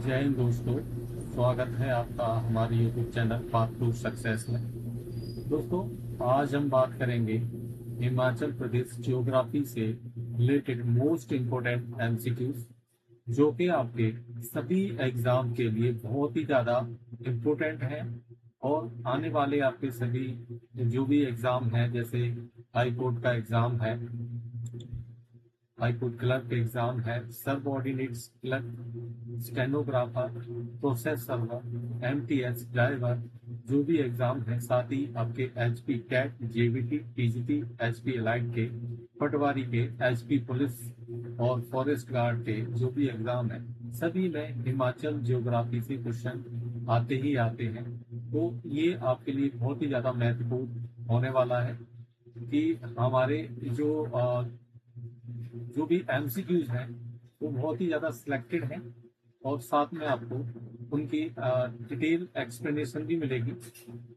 जय हिंद दोस्तों। स्वागत है आपका हमारे YouTube channel path to success में। दोस्तों, आज हम बात करेंगे हिमाचल प्रदेश ज्योग्राफी से रिलेटेड मोस्ट इम्पोर्टेंट एमसीक्यूज, जो कि आपके सभी एग्जाम के लिए बहुत ही ज़्यादा इम्पोर्टेंट हैं। और आने वाले आपके सभी जो भी एग्ज़ाम हैं, जैसे हाई कोर्ट का एग्ज़ाम है, हाई कोर्ट क्लर्क एग्जाम है, subordinates clerk, stenographer, process server, MTS driver, जो भी एग्जाम है, साथ ही आपके HP CAT, JBT, TGT, HP allied के, पटवारी के, एचपी पुलिस और फॉरेस्ट गार्ड के जो भी एग्जाम है, सभी में हिमाचल ज्योग्राफी से क्वेश्चन आते ही आते हैं। तो ये आपके लिए बहुत ही ज्यादा महत्वपूर्ण होने वाला है कि हमारे जो भी एमसीक्यूज हैं वो बहुत ही ज़्यादा सिलेक्टेड हैं, और साथ में आपको उनकी डिटेल एक्सप्लेनेशन भी मिलेगी।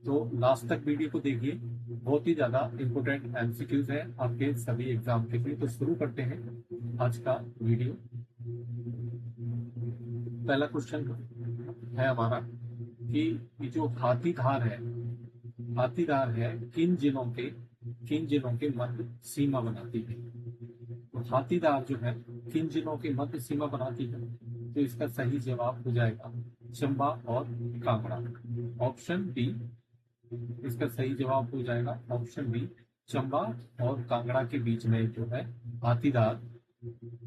तो लास्ट तक वीडियो को देखिए, बहुत ही ज़्यादा इम्पोर्टेंट एमसीक्यूज हैं आपके सभी एग्जाम के लिए। तो शुरू करते हैं आज का वीडियो। पहला क्वेश्चन है हमारा कि ये जो हाथीदार है किन जिलों के मध्य सीमा बनाती है। तो हाथीदार जो है किन जिलों के मध्य सीमा बनाती है, तो इसका सही जवाब हो जाएगा चंबा और कांगड़ा। ऑप्शन बी इसका सही जवाब हो जाएगा, ऑप्शन बी चंबा और कांगड़ा के बीच में जो है हाथीदार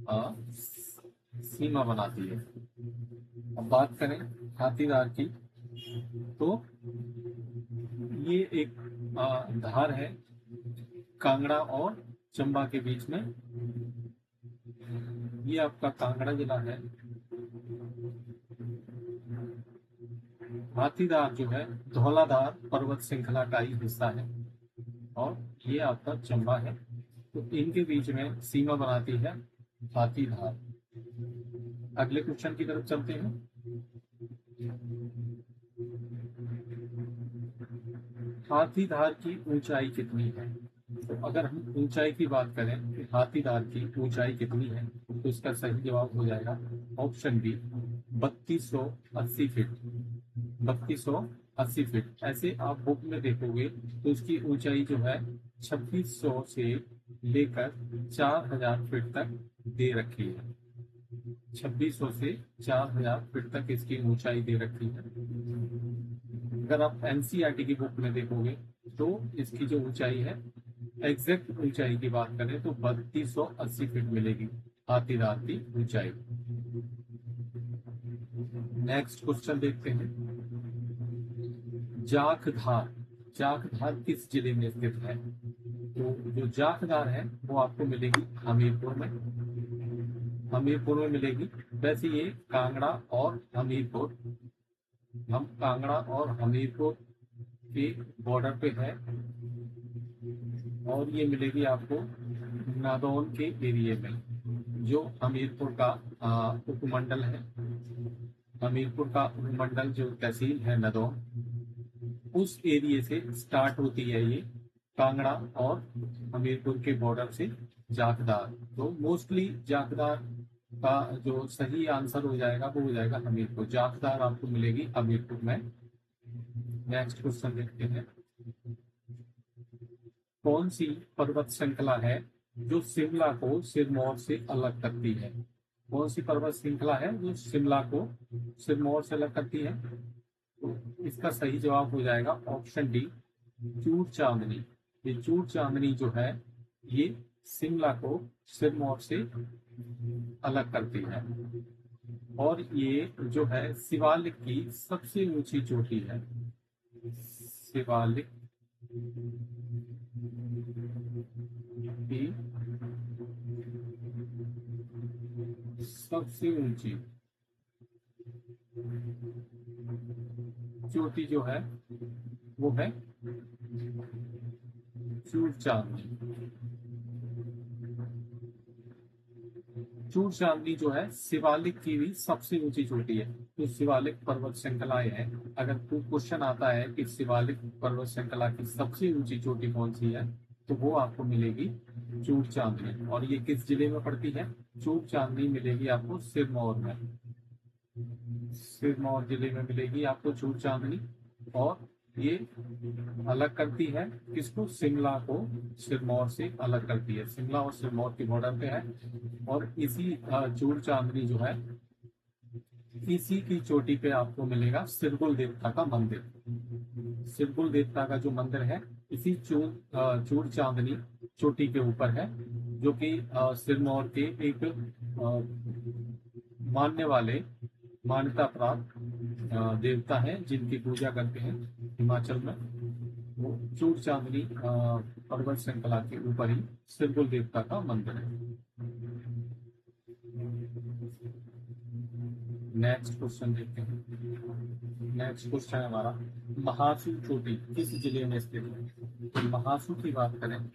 अ, सीमा बनाती है। अब बात करें हाथीदार की, तो ये एक धार है कांगड़ा और चंबा के बीच में। ये आपका कांगड़ा जिला है। हाथीदार जो है धौलाधार पर्वत श्रृंखला का ही हिस्सा है, और ये आपका चंबा है। तो इनके बीच में सीमा बनाती है हाथीधार। अगले क्वेश्चन की तरफ चलते हैं। हाथीधार की ऊंचाई कितनी है। तो अगर हम ऊंचाई की बात करें तो हाथीदार की ऊंचाई कितनी है, तो इसका सही जवाब हो जाएगा ऑप्शन बी 3280 फीट। 3280 फीट। ऐसे आप बुक में देखोगे तो इसकी ऊंचाई जो है 2600 से लेकर 4000 फीट तक दे रखी है। 2600 से 4000 फीट तक इसकी ऊंचाई दे रखी है। अगर आप एनसीईआरटी की बुक में देखोगे तो इसकी जो ऊंचाई है, एग्जैक्ट ऊंचाई की बात करें तो 3280 फीट मिलेगी हाथीदार की ऊंचाई। नेक्स्ट क्वेश्चन देखते हैं। जाखधार जाखधार किस जिले में स्थित है। तो जो जाखधार है वो आपको मिलेगी हमीरपुर में मिलेगी। वैसे ये कांगड़ा और हमीरपुर, हम कांगड़ा और हमीरपुर के बॉर्डर पे है, और ये मिलेगी आपको नादौन के एरिया में, जो हमीरपुर का उपमंडल है। हमीरपुर का उपमंडल जो तहसील है नदौन, उस एरिया से स्टार्ट होती है ये कांगड़ा और हमीरपुर के बॉर्डर से जाखदार। तो मोस्टली जाखदार का जो सही आंसर हो जाएगा वो हो जाएगा हमीरपुर। जाखदार आपको मिलेगी हमीरपुर में। नेक्स्ट क्वेश्चन देखते हैं। कौन सी पर्वत श्रृंखला है जो शिमला को सिरमौर से अलग करती है। कौन सी पर्वत श्रृंखला है जो शिमला को सिरमौर से अलग करती है, तो इसका सही जवाब हो जाएगा ऑप्शन डी चूड़ चांदनी। ये चूड़ चांदनी जो है ये शिमला को सिरमौर से अलग करती है, और ये जो है शिवालिक की सबसे ऊंची चोटी है। शिवालिक की सबसे ऊंची चोटी जो है वो है चूड़ चांदनी। चूड़ चांदनी जो है शिवालिक की भी सबसे ऊंची चोटी है। तो शिवालिक पर्वत श्रृंखलाएं हैं। अगर कोई क्वेश्चन आता है कि शिवालिक पर्वत श्रृंखला की सबसे ऊंची चोटी कौन सी है, तो वो आपको मिलेगी चूड़ चांदनी। और ये किस जिले में पड़ती है। चूड़ चांदनी मिलेगी आपको सिरमौर में। सिरमौर जिले में मिलेगी आपको चूड़ चांदनी। और ये अलग करती है किसको, शिमला को सिरमौर से अलग करती है। शिमला और सिरमौर के बॉर्डर पे है। और इसी चूड़ चांदनी जो है, इसी की चोटी पे आपको मिलेगा सिरगुल देवता का मंदिर। सिरगुल देवता का जो मंदिर है, इसी चूड़ चांदनी चोटी के ऊपर है, जो कि सिरमौर के एक मानने वाले, मान्यता प्राप्त देवता हैं, जिनकी पूजा करते हैं हिमाचल में। वो चूड़ चांदनी पर्वत श्रृंखला के ऊपर ही सिरगुल देवता का मंदिर है। नेक्स्ट क्वेश्चन देखते हैं। नेक्स्ट क्वेश्चन है हमारा, महासू चोटी किस जिले में स्थित है। तो महासू की बात करें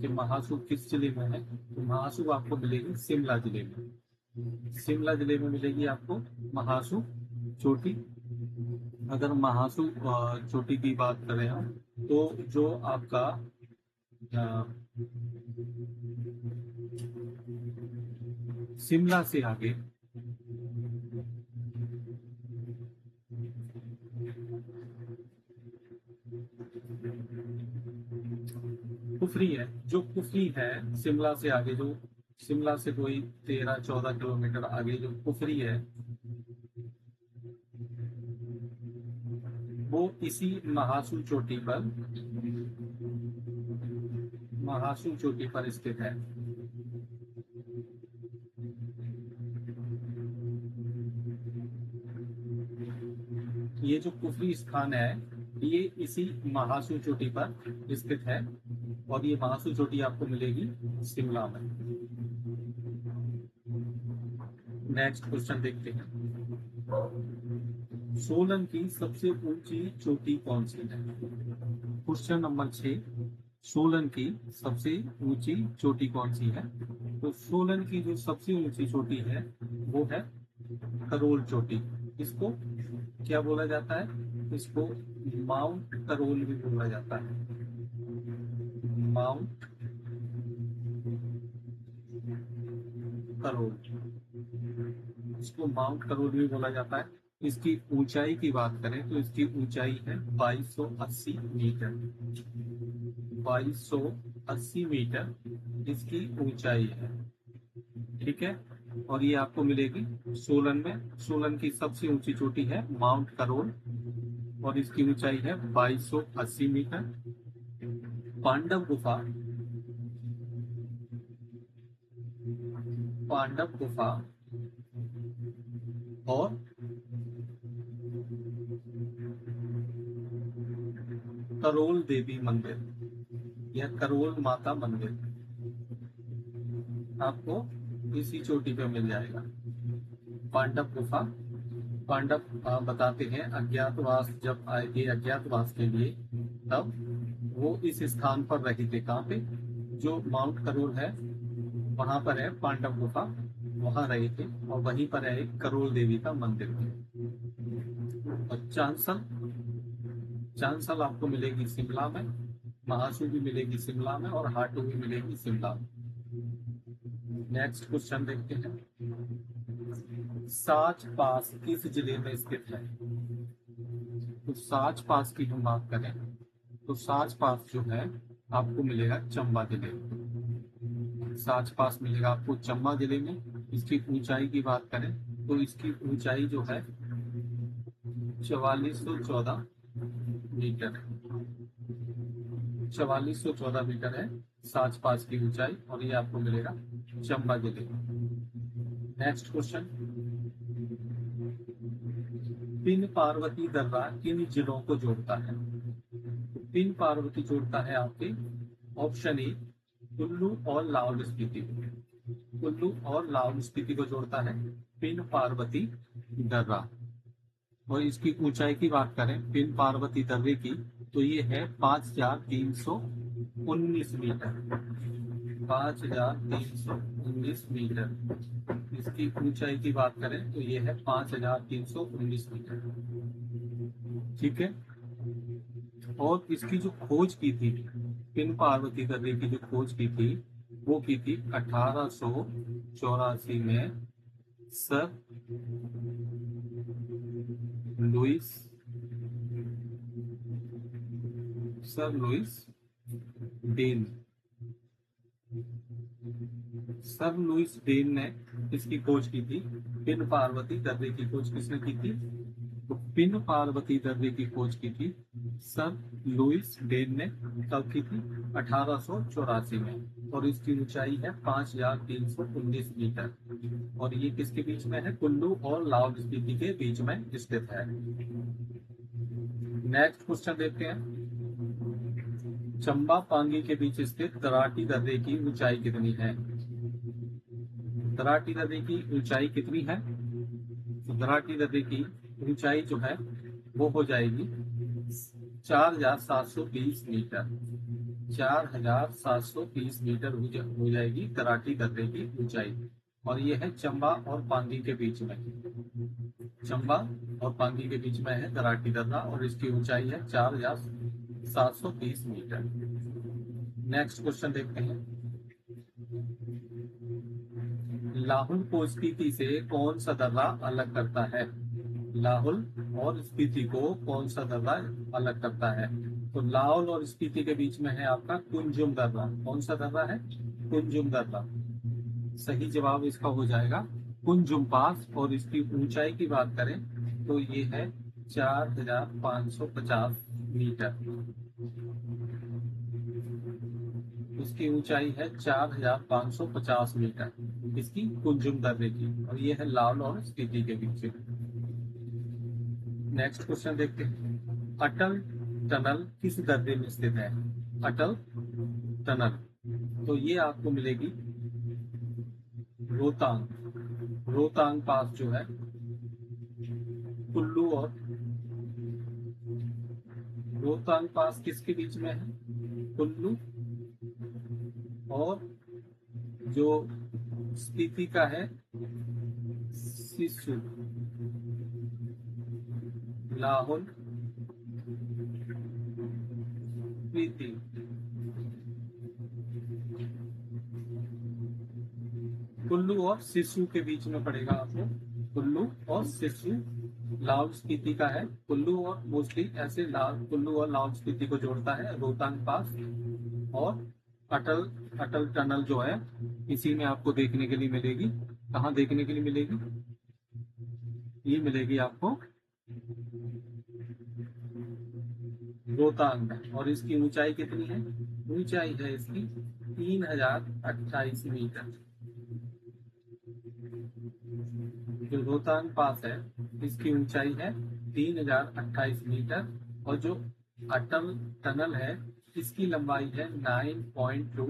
कि महासू किस जिले में है, तो महासू आपको मिलेगी शिमला जिले में। शिमला जिले में मिलेगी आपको महासू चोटी। अगर महासू चोटी की बात करें हम, तो जो आपका शिमला से आगे कुफरी है, जो कुफरी है शिमला से आगे, जो शिमला से कोई 13-14 किलोमीटर आगे जो कुफरी है, वो इसी महासू चोटी पर स्थित है। ये जो कुफरी स्थान है, ये इसी महासू चोटी पर स्थित है। और ये महासू चोटी आपको मिलेगी शिमला में। नेक्स्ट क्वेश्चन देखते हैं, सोलन की सबसे ऊंची चोटी कौन सी है। क्वेश्चन नंबर 6, सोलन की सबसे ऊंची चोटी कौन सी है। तो सोलन की जो सबसे ऊंची चोटी है, वो है करोल चोटी। इसको क्या बोला जाता है, इसको माउंट करोल भी बोला जाता है। माउंट करोल, इसको माउंट करोल भी बोला जाता है। इसकी ऊंचाई की बात करें तो इसकी ऊंचाई है 2280 मीटर। 2280 मीटर इसकी ऊंचाई है। ठीक है, और ये आपको मिलेगी सोलन में। सोलन की सबसे ऊंची चोटी है माउंट करोल, और इसकी ऊंचाई है 2280 मीटर। पांडव गुफा, पांडव गुफा और करोल देवी मंदिर या करोल माता मंदिर आपको इसी चोटी पे मिल जाएगा। पांडव गुफा, पांडव बताते हैं अज्ञातवास जब आए थे अज्ञातवास के लिए, तब वो इस स्थान पर रहे थे। कहाँ पे, जो माउंट करोल है वहां पर है पांडव गुफा, वहां रहे थे। और वहीं पर है एक करोल देवी का मंदिर भी। और चांसल, चांसल आपको मिलेगी शिमला में, महासू भी मिलेगी शिमला में, और हाटू भी मिलेगी शिमला में। नेक्स्ट क्वेश्चन देखते हैं, साच पास किस जिले में स्थित है। तो साच पास की हम बात करें तो साच पास जो है आपको मिलेगा चंबा जिले में। साच पास मिलेगा आपको चंबा जिले में। इसकी ऊंचाई की बात करें तो इसकी ऊंचाई जो है 4414 मीटर है। 4414 मीटर है साच पास की ऊंचाई, और ये आपको मिलेगा चंबा जिले में। नेक्स्ट क्वेश्चन, पिन पार्वती दर्रा किन जिलों को जोड़ता है। पिन पार्वती जोड़ता है आपके ऑप्शन ए कुल्लू और लाहौल स्पीति को। कुल्लू और लाहौल स्पीति को जोड़ता है पिन पार्वती दर्रा। और इसकी ऊंचाई की बात करें पिन पार्वती दर्रे की, तो ये है 5319 मीटर। 5319 मीटर इसकी ऊंचाई की बात करें तो ये है 5319 मीटर। ठीक है, और इसकी जो खोज की थी, पिन पार्वती दर्रे की जो खोज की थी, वो की थी 1884 में sir sir Louis Dane. Sir Louis Dane ने इसकी खोज की थी, पिन पार्वती दर्रे की खोज किसने की थी? तो पिन पार्वती दर्रे की खोज की थी सर लुइस डेन ने। कब की थी? 1884 में। और इसकी ऊंचाई है 5319 मीटर। और ये किसके बीच में है? कुल्लू और लाहौल स्पीति के बीच में स्थित है। नेक्स्ट क्वेश्चन देखते हैं। चंबा पांगी के बीच स्थित तराटी दर्रे की ऊंचाई कितनी है? तराटी दर्रे की ऊंचाई कितनी है? तो तराटी दर्रे की ऊंचाई जो है वो हो जाएगी 4720 मीटर। 4720 मीटर हो जाएगी तराटी दर्रे की ऊंचाई। और ये है चंबा और पांगी के बीच में। चंबा और पांगी के बीच में है तराटी दर्रा और इसकी ऊंचाई है 4720 मीटर। नेक्स्ट क्वेश्चन देखते हैं। लाहुल को स्पीति से कौन सा दर्रा अलग करता है? लाहुल और स्पीति को कौन सा दर्रा अलग करता है? तो लाहौल और स्पीति के बीच में है आपका कुंजुम दर्रा। कौन सा दर्रा है? कुंजुम दर्रा। सही जवाब इसका हो जाएगा कुंजुम पास। और इसकी ऊंचाई की बात करें तो ये है 4550 मीटर। इसकी ऊंचाई है 4550 मीटर इसकी कुंजुम दर्रे की। और ये है लाहौल और स्पीति के बीच। नेक्स्ट क्वेश्चन देखते हैं। अटल टनल किस दर्रे में स्थित है? अटल टनल तो ये आपको मिलेगी रोहतांग। रोहतांग पास जो है कुल्लू और रोहतांग पास किसके बीच में है? कुल्लू और जो स्पीति का है सिसु। लाहौल स्पीति कुल्लू और सिसु के बीच में पड़ेगा आपको। कुल्लू और सिसु लाहौल स्पीति का है। कुल्लू और मोस्टली ऐसे कुल्लू और लाहौल स्पीति को जोड़ता है रोहतांग पास। और अटल अटल टनल जो है इसी में आपको देखने के लिए मिलेगी। कहाँ देखने के लिए मिलेगी? ये मिलेगी आपको रोहतांग में। और इसकी ऊंचाई कितनी है? ऊंचाई है इसकी 3028 मीटर। जो रोहतांग पास है इसकी ऊंचाई है 3028 मीटर। और जो अटल टनल है इसकी लंबाई है 9.2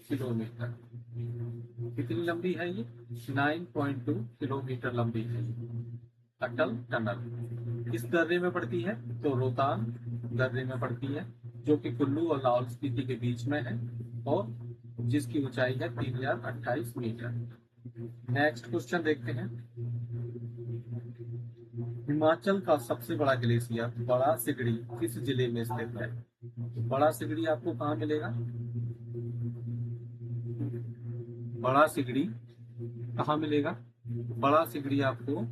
किलोमीटर। कितनी लंबी है ये? 9.2 किलोमीटर लंबी है अटल टनल। किस दर्रे में पड़ती है? तो रोहतांग दर्रे में पड़ती है जो कि कुल्लू और लाहौल स्पीति के बीच में है और जिसकी ऊंचाई है 3028 मीटर। नेक्स्ट क्वेश्चन देखते हैं। हिमाचल का सबसे बड़ा ग्लेशियर बड़ा सिगड़ी किस जिले में स्थित है? बड़ा सिगड़ी आपको कहाँ मिलेगा? बड़ा सिगड़ी कहाँ मिलेगा? बड़ा सिगड़ी आपको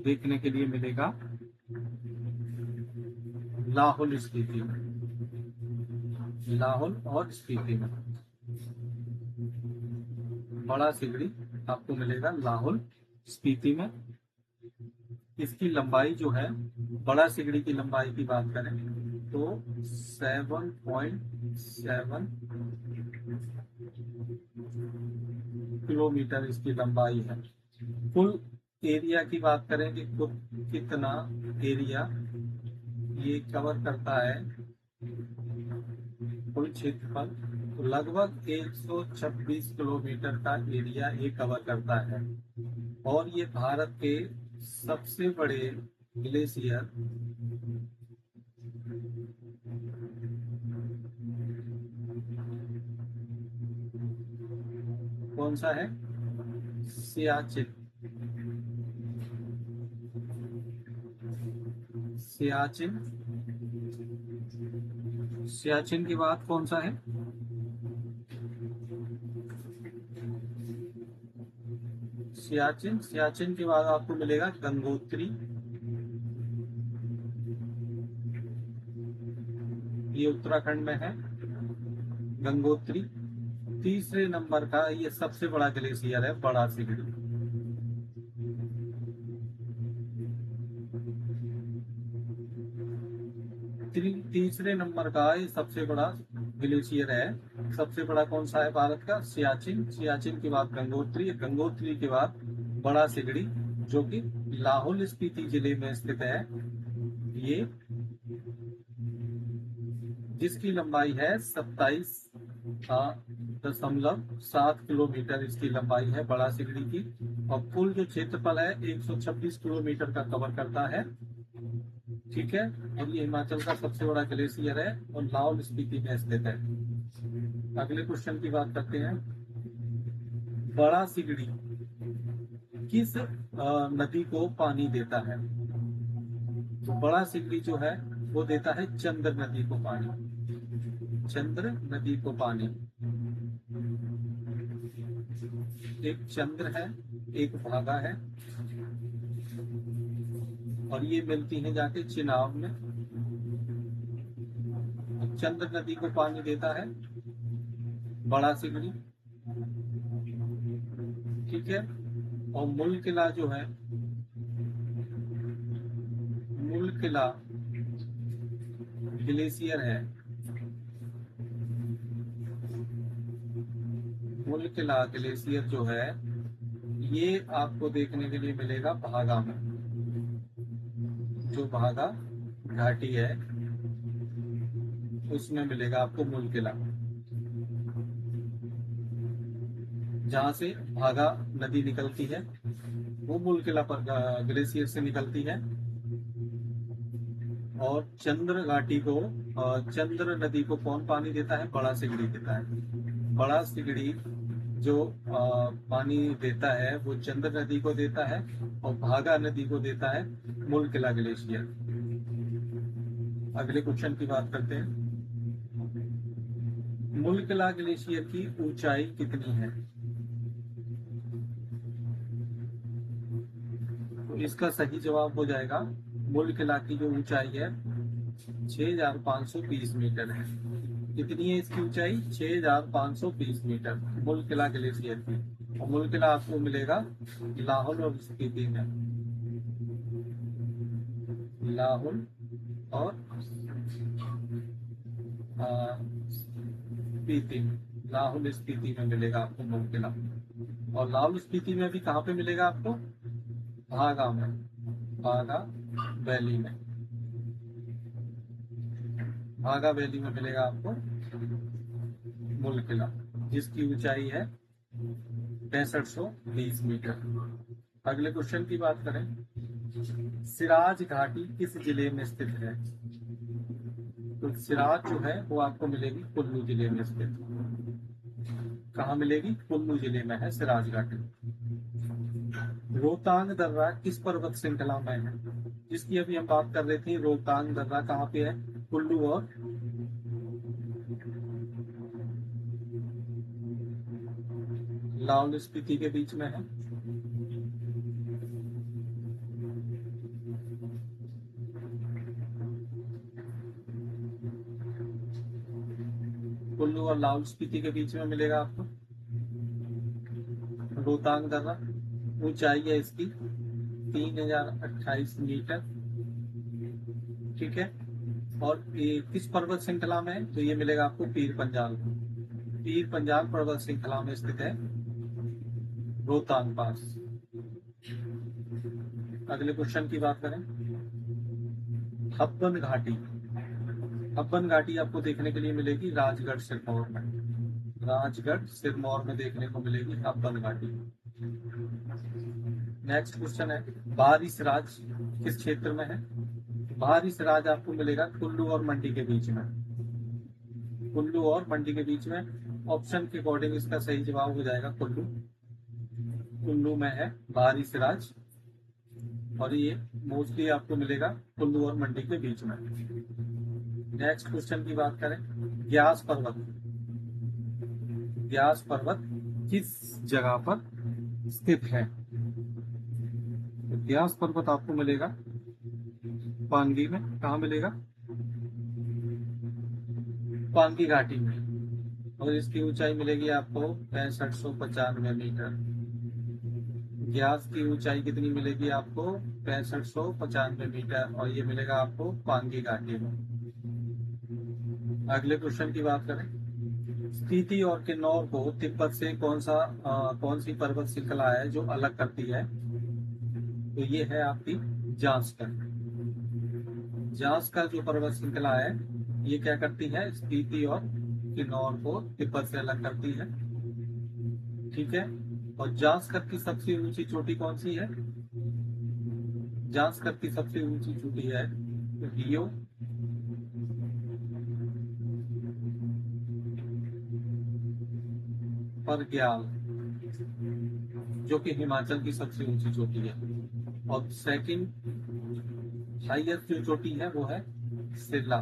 देखने के लिए मिलेगा लाहौल स्पीति में। लाहौल और स्पीति में बड़ा सिगड़ी आपको मिलेगा लाहौल स्पीति में। इसकी लंबाई जो है बड़ा सिगड़ी की लंबाई की बात करें तो 7.7 किलोमीटर इसकी लंबाई है। कुल एरिया की बात करें कि कितना एरिया ये कवर करता है, कुल क्षेत्रफल तो लगभग 126 किलोमीटर का एरिया ये कवर करता है। और ये भारत के सबसे बड़े ग्लेशियर कौन सा है? सियाचिन। सियाचिन सियाचिन के बाद कौन सा है? सियाचिन के बाद आपको मिलेगा गंगोत्री। ये उत्तराखंड में है, गंगोत्री। तीसरे नंबर का ये सबसे बड़ा ग्लेशियर है बड़ा सिगड़ी। तीसरे नंबर का ये सबसे बड़ा ग्लेशियर है। सबसे बड़ा कौन सा है भारत का? सियाचिन। सियाचिन के बाद गंगोत्री, गंगोत्री के बाद बड़ा सिगड़ी, जो कि लाहौल स्पीति जिले में स्थित है। ये जिसकी लंबाई है 27.7 किलोमीटर इसकी लंबाई है बड़ा सिगड़ी की। और कुल जो क्षेत्रफल है 126 किलोमीटर का कवर करता है। ठीक है, और ये हिमाचल का सबसे बड़ा ग्लेशियर है और लाहौल स्पीति में स्थित है। अगले क्वेश्चन की बात करते हैं। बड़ा सिगड़ी किस नदी को पानी देता है? तो बड़ा सिगड़ी जो है वो देता है चंद्र नदी को पानी। चंद्र नदी को पानी। एक चंद्र है, एक भागा है, और ये मिलती है जाके चिनाब में। चंद्र नदी को पानी देता है बड़ा सिगड़ी। ठीक है, और मुलकिला जो है, मुलकिला ग्लेशियर है, मुलकिला ग्लेशियर जो है ये आपको देखने के लिए मिलेगा भागा में। जो भागा घाटी है उसमें मिलेगा आपको मुलकिला, जहां से भागा नदी निकलती है वो मुलकिला पर ग्लेशियर से निकलती है। और चंद्र घाटी को, चंद्र नदी को कौन पानी देता है? बड़ा सिगड़ी देता है। बड़ा सिगड़ी जो पानी देता है वो चंद्र नदी को देता है और भागा नदी को देता है मुलकिला ग्लेशियर। अगले क्वेश्चन की बात करते हैं। मुलकिला ग्लेशियर की ऊंचाई कितनी है? तो इसका सही जवाब हो जाएगा, मुलकिला की जो ऊंचाई है 6520 मीटर है। कितनी है इसकी ऊंचाई? 6520 मीटर मुलकिला ग्लेशियर की। और मुलकिला आपको मिलेगा लाहौल और स्पीति में। लाहौल और स्पीति में, लाहौल स्पीति में मिलेगा आपको मुलकिला। और लाहौल स्पीति में भी कहाँ पे मिलेगा आपको? भागा में, भागा वैली में। भागा वैली में मिलेगा आपको मुलकिला, जिसकी ऊंचाई है 6520 मीटर। अगले क्वेश्चन की बात करें। सिराज घाटी किस जिले में स्थित है? तो सिराज जो है वो आपको मिलेगी कुल्लू जिले में स्थित। कहाँ मिलेगी? कुल्लू जिले में है सिराज घाटी। रोहतांग दर्रा किस पर्वत श्रृंखला में है? जिसकी अभी हम बात कर रहे थे। रोहतांग दर्रा कहाँ पे है? कुल्लू और लाहौल स्पीति के बीच में है। कुल्लू और लाहौल स्पीति के बीच में मिलेगा आपको रोहतांग दर्रा। ऊंचाई है इसकी 3028 मीटर। ठीक है, और ये किस पर्वत श्रृंखला में है? तो ये मिलेगा आपको पीर पंजाल। पीर पंजाल पर्वत श्रृंखला में स्थित है रोहतांग पास। अगले क्वेश्चन की बात करें। हब्बन घाटी। हब्बन घाटी आपको देखने के लिए मिलेगी राजगढ़ सिरमौर में। राजगढ़ सिरमौर में देखने को मिलेगी हब्बन घाटी। नेक्स्ट क्वेश्चन है, बाहरी सिराज किस क्षेत्र में है? बाहरी सिराज आपको मिलेगा कुल्लू और मंडी के बीच में। कुल्लू और मंडी के बीच में। ऑप्शन के अकॉर्डिंग इसका सही जवाब हो जाएगा कुल्लू। कुल्लू में है बाहरी सिराज, और ये मोस्टली आपको मिलेगा कुल्लू और मंडी के बीच में। नेक्स्ट क्वेश्चन की बात करें। व्यास पर्वत। व्यास पर्वत किस जगह पर स्थित है? व्यास पर्वत आपको मिलेगा पानगी में। कहाँ मिलेगा? पांगी घाटी में, और इसकी ऊंचाई मिलेगी आपको 6595 मीटर। ग्यास की ऊंचाई कितनी मिलेगी आपको? 6595 मीटर, और ये मिलेगा आपको पांगी घाटी में। अगले क्वेश्चन की बात करें, स्पीति और किन्नौर को तिब्बत से कौन सी पर्वत श्रृंखला है जो अलग करती है? तो ये है आपकी जांस्कर। जांस्कर जो पर्वत श्रृंखला है, ये क्या करती है? स्पीति और किन्नौर को तिब्बत से अलग करती है। ठीक है। और जांस्कर की सबसे ऊंची चोटी कौन सी है? जांस्कर की सबसे ऊंची चोटी है रियो फर्ग्याल, जो कि हिमाचल की सबसे ऊंची चोटी है। और सेकंड हाईएस्ट जो चोटी है वो है सिला।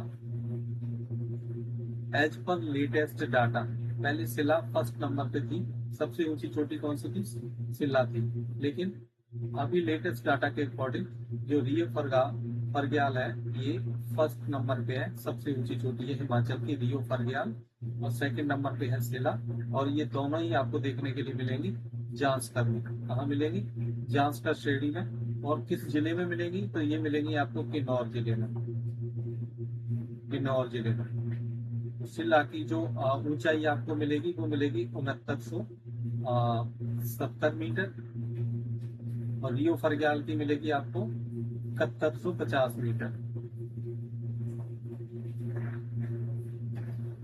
एज पर लेटेस्ट डाटा, पहले सिला फर्स्ट नंबर पे थी, सबसे ऊंची चोटी कौन सी थी? सिला थी। लेकिन अभी लेटेस्ट डाटा के अकॉर्डिंग जो रियो फर्ग्याल है, ये फर्स्ट नंबर पे है, सबसे ऊंची चोटी है हिमाचल की रियो फर्ग्याल, और सेकंड नंबर पे है सिला। और ये दोनों ही आपको देखने के लिए मिलेंगी जांस्कर में। कहाँ मिलेंगी? जांस्कर श्रेणी में। और किस जिले में मिलेंगी? तो ये मिलेंगी आपको किन्नौर जिले में। किन्नौर जिले में सिला की जो ऊंचाई आपको मिलेगी वो मिलेगी 6970 मीटर, और रियो फर्ग्याल की मिलेगी आपको 7150 मीटर।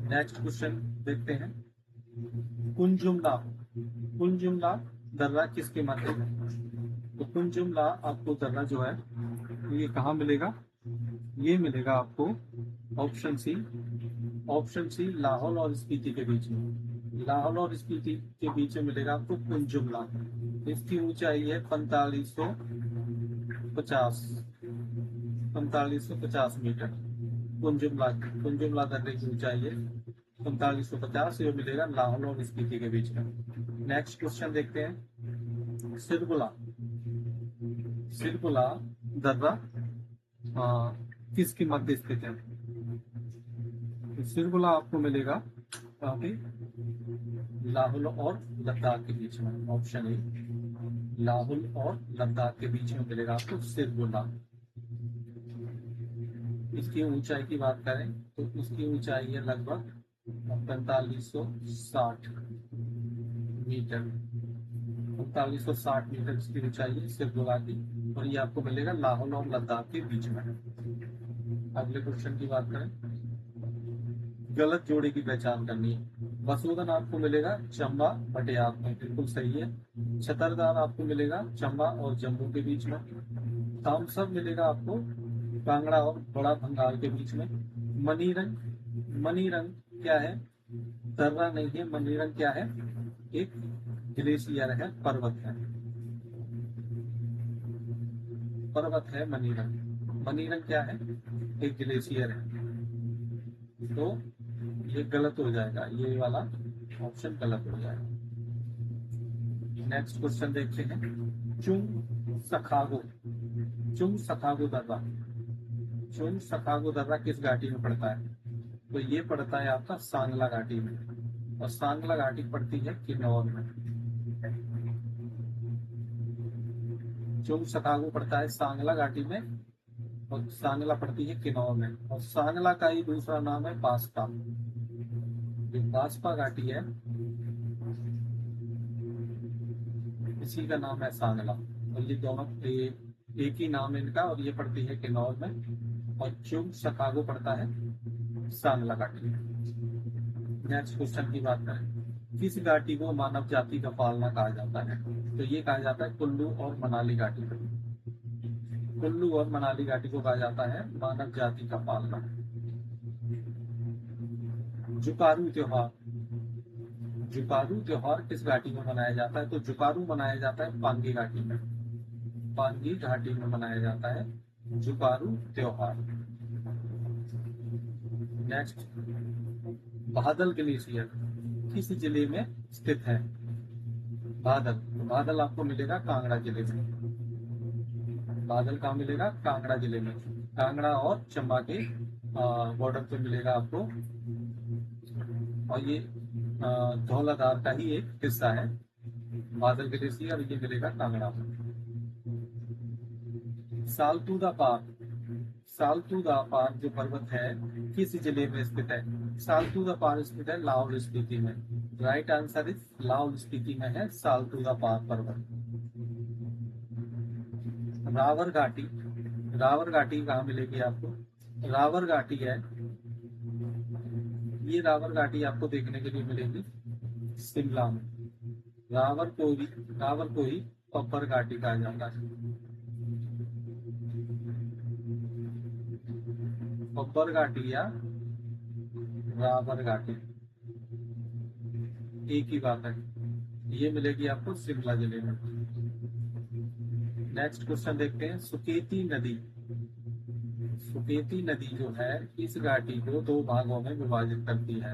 नेक्स्ट क्वेश्चन देखते हैं, कुंजुमला कुंजुमला दर्रा किसके मध्य है? तो कुंजुमला आपको दर्रा जो है ये कहाँ मिलेगा? ये मिलेगा आपको ऑप्शन सी लाहौल और स्पीति के बीच में। लाहौल और स्पीति के बीच में मिलेगा आपको कुंजुमला। इसकी ऊंचाई है 4550 मीटर। कुंजुमला दर्रे की ऊंचाई है 4550, ये मिलेगा लाहौल और स्पीति के बीच में। नेक्स्ट क्वेश्चन देखते हैं, सिरकुला दर्रा किसके मध्य स्थित है? सिरकुला आपको मिलेगा काफी लाहौल और लद्दाख के बीच में। ऑप्शन ए, लाहौल और लद्दाख के बीच में मिलेगा आपको सिरकुला। इसकी ऊंचाई की बात करें तो इसकी ऊंचाई है लगभग 4560 मीटर। 4560 मीटर इसकी ऊंचाई है सिरकुला की, और ये आपको मिलेगा लाहौल और लद्दाख के बीच में। अगले क्वेश्चन की बात करें, गलत जोड़े की पहचान करनी है। वसुधन आपको मिलेगा चंबा भटियात में, बिल्कुल सही है। छतरदार आपको मिलेगा चंबा और जम्मू के बीच में। तामसर मिलेगा आपको कांगड़ा और बड़ा भंगाल के बीच में। मनीरंग क्या है? दर्रा नहीं है। मनीरंग क्या है? एक ग्लेशियर है, पर्वत है मनीरंग क्या है? एक ग्लेशियर है। तो ये गलत हो जाएगा, ये वाला ऑप्शन गलत हो जाएगा। नेक्स्ट क्वेश्चन देखते हैं, चुंग सखागो दर्रा किस घाटी में पड़ता है? तो ये पड़ता है आपका सांगला घाटी में, और सांगला घाटी पड़ती है किन्नौर में। चुंग सखागो पड़ता है सांगला घाटी में, और सांगला पड़ती है किन्नौर में। और सांगला का ही दूसरा नाम है बास्पा। जो बास्पा घाटी है इसी का नाम है सांगला, और ये दोनों एक ही नाम है इनका, और ये पड़ती है किन्नौर में, और चुंग सखागो पड़ता है सांगला घाटी में। नेक्स्ट क्वेश्चन की बात करें, किस घाटी को मानव जाति का पालना कहा जाता है? तो ये कहा जाता है कुल्लू और मनाली घाटी को। कुल्लू और मनाली घाटी को कहा जाता है मानव जाति का पालना। जुकारू त्योहार किस घाटी में मनाया जाता है? तो जुकारू मनाया जाता है पांगी घाटी में। पांगी घाटी में मनाया जाता है जुकारू त्योहार। नेक्स्ट, बादल ग्लेशियर किस जिले में स्थित है? बादल आपको मिलेगा कांगड़ा जिले में। बादल कहाँ मिलेगा? कांगड़ा जिले में। कांगड़ा और चंबा के बॉर्डर पे मिलेगा आपको और ये धौलाधार का ही एक हिस्सा है। बादल ग्लेशियर और ये मिलेगा कांगड़ा। सालतू दा पार, सालतू दा पार जो पर्वत है किस जिले में स्थित है? सालतू दा पार स्थित है लाहौल स्पीति में। Right answer is Lahaul Spiti में है सालतू दा पार पर्वत। रावर घाटी, रावर घाटी कहाँ मिलेगी आपको? रावर घाटी है, ये रावर घाटी आपको देखने के लिए मिलेगी शिमला में। रावर को ही, रावर को ही पब्बर घाटी कहा जाता है। पब्बर घाटी या रावर घाटी एक ही बात है। ये मिलेगी आपको शिमला जिले में। नेक्स्ट क्वेश्चन देखते हैं। सुकेती नदी, सुकेती नदी जो है इस घाटी को दो भागों में विभाजित करती है।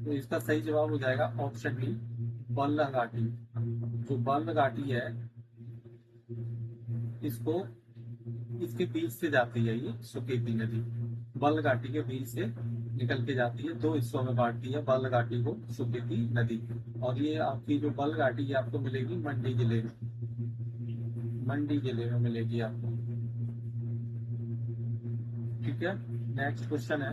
तो इसका सही जवाब हो जाएगा ऑप्शन डी बल्ह घाटी। जो बल्ह घाटी है इसको, इसके बीच से जाती है ये सुकेती नदी, बल्ह घाटी के बीच से निकल के जाती है, दो हिस्सों में बांटती है बल्ह घाटी को सुकेती नदी। और ये आपकी जो बल्ह घाटी है आपको मिलेगी मंडी जिले में, मंडी जिले में मिलेगी आपको। ठीक है, नेक्स्ट क्वेश्चन है।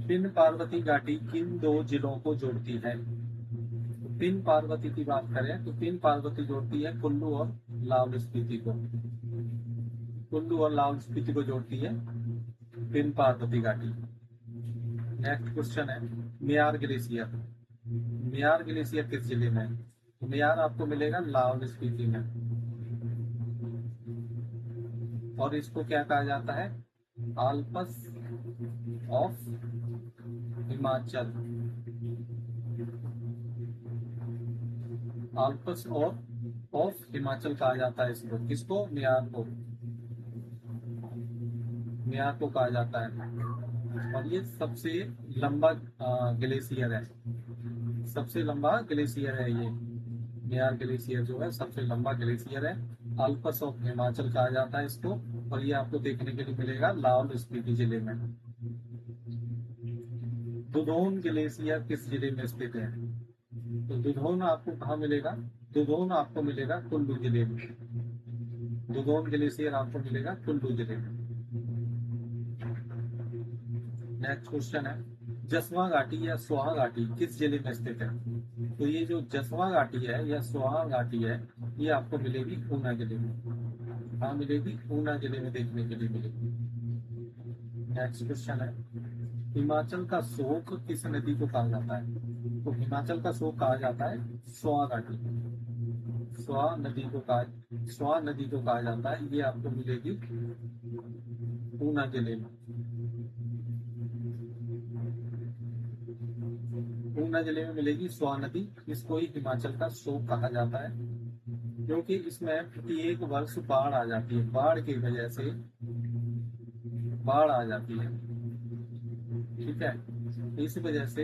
पिन पार्वती घाटी किन दो जिलों को जोड़ती है? पिन पार्वती की बात करें तो पिन पार्वती जोड़ती है कुल्लू और लाहौल स्पीति को, कुल्लू और लाहौल स्पीति को जोड़ती है पिन पार्वती घाटी। नेक्स्ट क्वेश्चन है। म्यार ग्लेशियर, म्यार ग्लेशियर किस जिले में है? तो म्यार आपको मिलेगा लाहौल स्पीति में। और इसको क्या कहा जाता है? आल्प्स ऑफ हिमाचल, आल्प्स और ऑफ हिमाचल कहा जाता है इसको। किसको? म्यार को, म्यार को कहा जाता है। और ये सबसे लंबा ग्लेशियर है, सबसे लंबा ग्लेशियर है ये म्यार ग्लेशियर जो है सबसे लंबा ग्लेशियर है। आल्प्स ऑफ हिमाचल कहा जाता है इसको। और ये आपको देखने के लिए मिलेगा लाहौल स्पीति जिले में। दुधौन ग्लेशियर किस जिले में स्थित है? तो दुधौन आपको कहाँ मिलेगा? दुधौन आपको मिलेगा कुल्लू जिले में, दुधौन ग्लेशियर आपको मिलेगा कुल्लू जिले में। नेक्स्ट क्वेश्चन है। जसवा घाटी या स्वाहा घाटी किस जिले में स्थित है? तो ये जो जसवा घाटी है या स्वाहा घाटी है ये आपको मिलेगी ऊना जिले में। कहाँ मिलेगी? ऊना जिले में देखने के लिए मिलेगी। नेक्स्ट क्वेश्चन है। हिमाचल का शोक किस नदी को कहा जाता है? तो हिमाचल का शोक कहा जाता है स्वाहा घाटी, स्वाहा नदी को कहा, स्वाहा नदी को कहा जाता है। ये आपको मिलेगी ऊना जिले में। ऊना जिले में मिलेगी स्वाहा नदी। इसको ही हिमाचल का शोक कहा जाता है क्योंकि इसमें प्रत्येक वर्ष बाढ़ आ जाती है, बाढ़ की वजह से बाढ़ आ जाती है। ठीक है, इस वजह से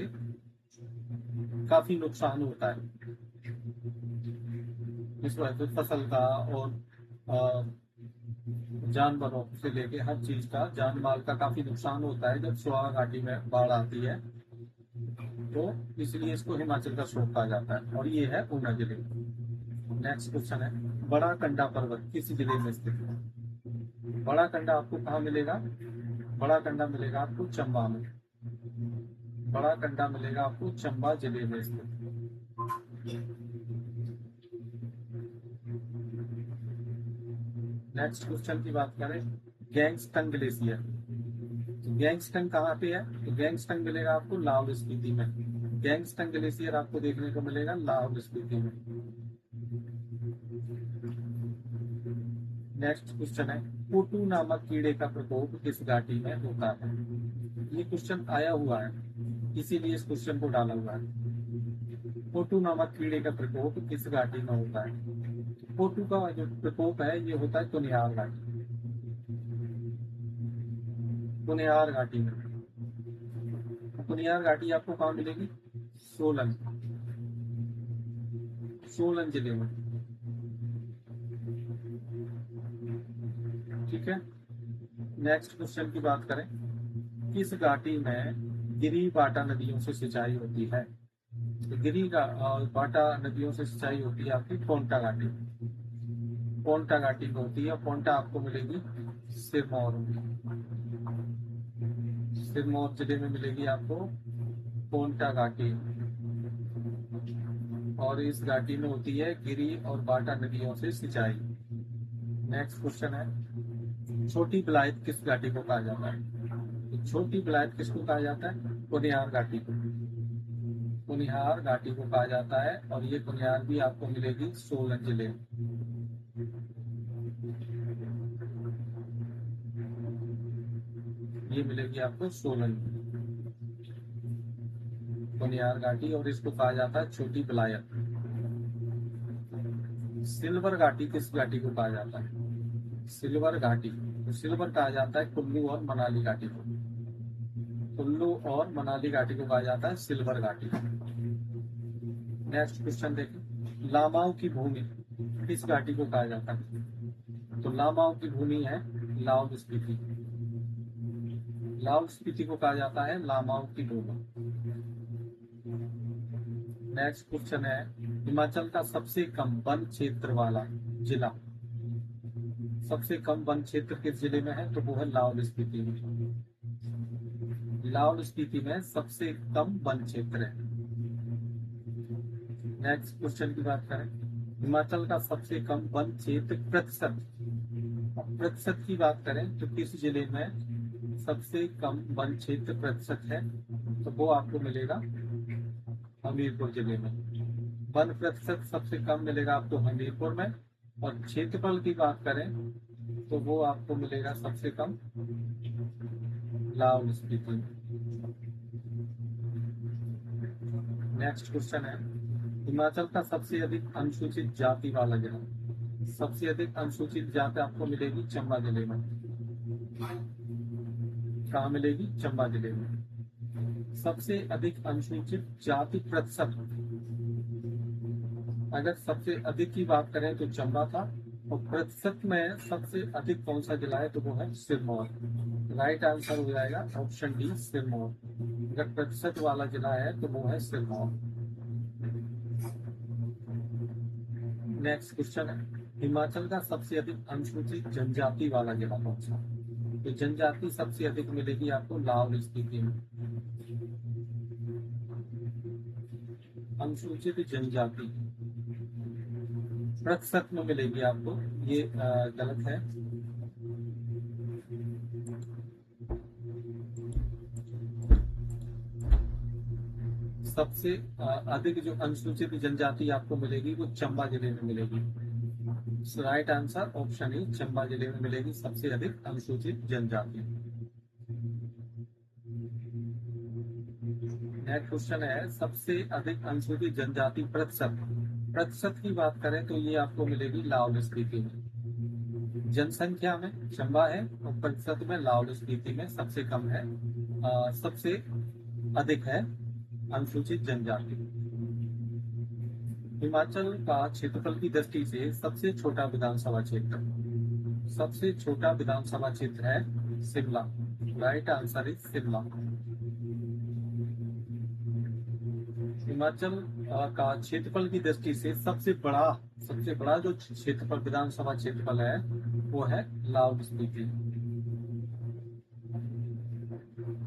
काफी नुकसान होता है इस वजह से फसल का और जानवरों से लेके हर चीज का, जान माल का काफी नुकसान होता है जब स्वाहा घाटी में बाढ़ आती है। तो इसलिए इसको हिमाचल का शोक कहा जाता है और ये है ऊना जिले में। नेक्स्ट क्वेश्चन है। बड़ा कंडा पर्वत किस जिले में स्थित है? बड़ा कंडा आपको कहाँ मिलेगा? बड़ा कंडा मिलेगा आपको चंबा में, बड़ा कंडा मिलेगा आपको चंबा जिले में स्थित। नेक्स्ट क्वेश्चन की बात करें। गैंगस्टन ग्लेशियर, तो गैंगस्टन कहाँ पे है? तो गैंगस्टन मिलेगा आपको लाहौल स्पीति में। गैंगस्टन ग्लेशियर आपको देखने को मिलेगा लाहौल स्पीति में। नेक्स्ट क्वेश्चन है। पोटू नामक कीड़े का प्रकोप किस घाटी में होता है? ये क्वेश्चन आया हुआ है इसीलिए इस क्वेश्चन को डाला हुआ है। पोटू नामक कीड़े का प्रकोप किस घाटी में होता है? पोटू का जो प्रकोप है ये होता है कुनियार घाटी, कुनियार घाटी में। कुनियार घाटी आपको कहाँ मिलेगी? सोलन, सोलन जिले में। ठीक है, नेक्स्ट क्वेश्चन की बात करें। किस घाटी में गिरी बाटा नदियों से सिंचाई होती है? तो गिरी और बाटा नदियों से सिंचाई होती है आपकी पोंटा घाटी। पोंटा घाटी में होती है। पोंटा आपको मिलेगी सिरमौर में। सिरमौर जिले में मिलेगी आपको पोंटा घाटी। और इस घाटी में होती है गिरी और बाटा नदियों से सिंचाई। नेक्स्ट क्वेश्चन है, छोटी बिलायत किस घाटी को कहा जाता है? तो छोटी बिलायत किसको कहा जाता है? कुनियार घाटी को। कुनिहार घाटी को कहा जाता है। और ये कुनिहार भी आपको मिलेगी सोलन जिले में। ये मिलेगी आपको सोलन में कुनिहार घाटी, और इसको कहा जाता है छोटी बिलायत। सिल्वर घाटी किस घाटी को कहा जाता है? सिल्वर घाटी, तो सिल्वर कहा जाता है कुल्लू और मनाली घाटी को। कुल्लू और मनाली घाटी को कहा जाता है सिल्वर घाटी। नेक्स्ट क्वेश्चन देखिए, लामाओं की भूमि किस घाटी को कहा जाता है? तो लामाओं की भूमि है लाहौल स्पीति। लाहौल स्पीति को कहा जाता है लामाओं की भूमि। नेक्स्ट क्वेश्चन है, हिमाचल का सबसे कम वन क्षेत्र वाला जिला। सबसे कम वन क्षेत्र किस जिले में है? तो वो है लाहौल स्पीति में। लाहौल स्पीति में सबसे कम वन क्षेत्र है। नेक्स्ट क्वेश्चन की बात करें, हिमाचल का सबसे कम वन क्षेत्र प्रतिशत। प्रतिशत की बात करें तो किस जिले में सबसे कम वन क्षेत्र प्रतिशत है? तो वो आपको मिलेगा हमीरपुर जिले में। वन प्रतिशत सबसे कम मिलेगा आपको हमीरपुर में। और क्षेत्रफल की बात करें तो वो आपको मिलेगा सबसे कम लाहौल स्पीति में। नेक्स्ट क्वेश्चन है, हिमाचल का सबसे अधिक अनुसूचित जाति वाला जिला। सबसे अधिक अनुसूचित जाति आपको मिलेगी चंबा जिले में। कहाँ मिलेगी? चंबा जिले में। सबसे अधिक अनुसूचित जाति प्रतिशत, अगर सबसे अधिक की बात करें तो चंबा था, और प्रतिशत में सबसे अधिक कौन सा जिला है? तो वो है सिरमौर। राइट आंसर हो जाएगा ऑप्शन डी सिरमौर। अगर प्रतिशत वाला जिला है तो वो है सिरमौर। नेक्स्ट क्वेश्चन है, हिमाचल का सबसे अधिक अनुसूचित जनजाति वाला जिला कौन सा? तो जनजाति सबसे अधिक मिलेगी आपको लाहौल स्पीति में। अनुसूचित जनजाति प्रतिशत में मिलेगी आपको, ये गलत है। सबसे अधिक जो अनुसूचित जनजाति आपको मिलेगी वो चंबा जिले में मिलेगी। Right answer option E, Chamba जिले में मिलेगी सबसे अधिक अनुसूचित जनजाति। नेक्स्ट क्वेश्चन है, सबसे अधिक अनुसूचित जनजाति प्रतिशत। प्रतिशत की बात करें तो ये आपको मिलेगी लाहौल स्पीति में। जनसंख्या में चंबा है और प्रतिशत में लाहौल स्पीति में सबसे कम है। सबसे अधिक है अनुसूचित जनजाति। हिमाचल का क्षेत्रफल की दृष्टि से सबसे छोटा विधानसभा क्षेत्र। सबसे छोटा विधानसभा क्षेत्र है Shimla. Right answer is Shimla. Himachal का क्षेत्रफल की दृष्टि से सबसे बड़ा जो क्षेत्रफल विधानसभा क्षेत्रफल है वो है लाहौल स्पीति।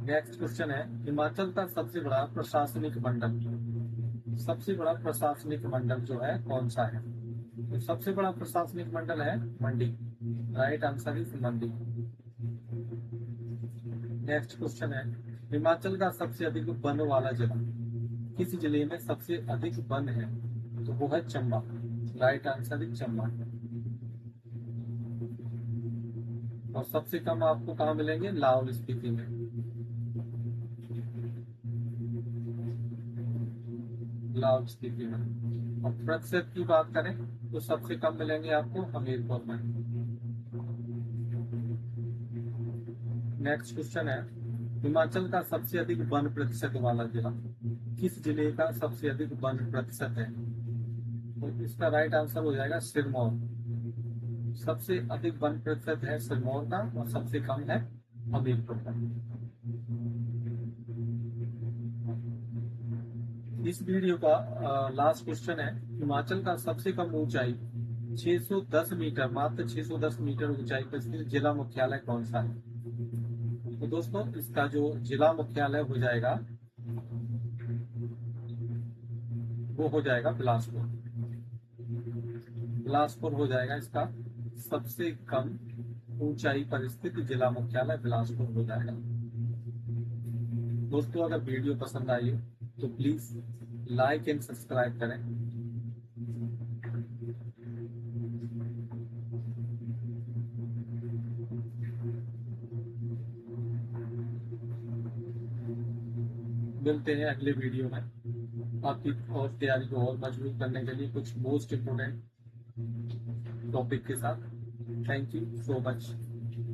नेक्स्ट क्वेश्चन है, हिमाचल का सबसे बड़ा प्रशासनिक मंडल। सबसे बड़ा प्रशासनिक मंडल जो है कौन सा है? तो सबसे बड़ा प्रशासनिक मंडल है Mandi. Right answer is Mandi. Next question है, हिमाचल का सबसे अधिक वन वाला जिला। किस जिले में सबसे अधिक वन है? तो वो है Chamba. Right answer is Chamba. और सबसे कम आपको कहाँ मिलेंगे? लाहौल स्पीति में। लाहौल स्पीति में। और प्रतिशत की बात करें तो सबसे कम मिलेंगे आपको हमीरपुर में। नेक्स्ट क्वेश्चन है, हिमाचल का सबसे अधिक वन प्रतिशत वाला जिला। किस जिले का सबसे अधिक वन प्रतिशत है? तो इसका राइट आंसर हो जाएगा सिरमौर। सबसे अधिक वन प्रतिशत है सिरमौर का और सबसे कम है हमीरपुर का। इस वीडियो का लास्ट क्वेश्चन है, हिमाचल का सबसे कम ऊंचाई 610 मीटर, मात्र 610 मीटर ऊंचाई पर स्थित जिला मुख्यालय कौन सा है? तो दोस्तों इसका जो जिला मुख्यालय हो जाएगा वो हो जाएगा बिलासपुर। बिलासपुर हो जाएगा इसका सबसे कम ऊंचाई पर स्थित जिला मुख्यालय, बिलासपुर हो जाएगा। दोस्तों अगर वीडियो पसंद आई हो तो प्लीज लाइक एंड सब्सक्राइब करें। मिलते हैं अगले वीडियो में आपकी और तैयारी को और मजबूत करने के लिए कुछ मोस्ट इम्पोर्टेंट टॉपिक के साथ। Thank you so much.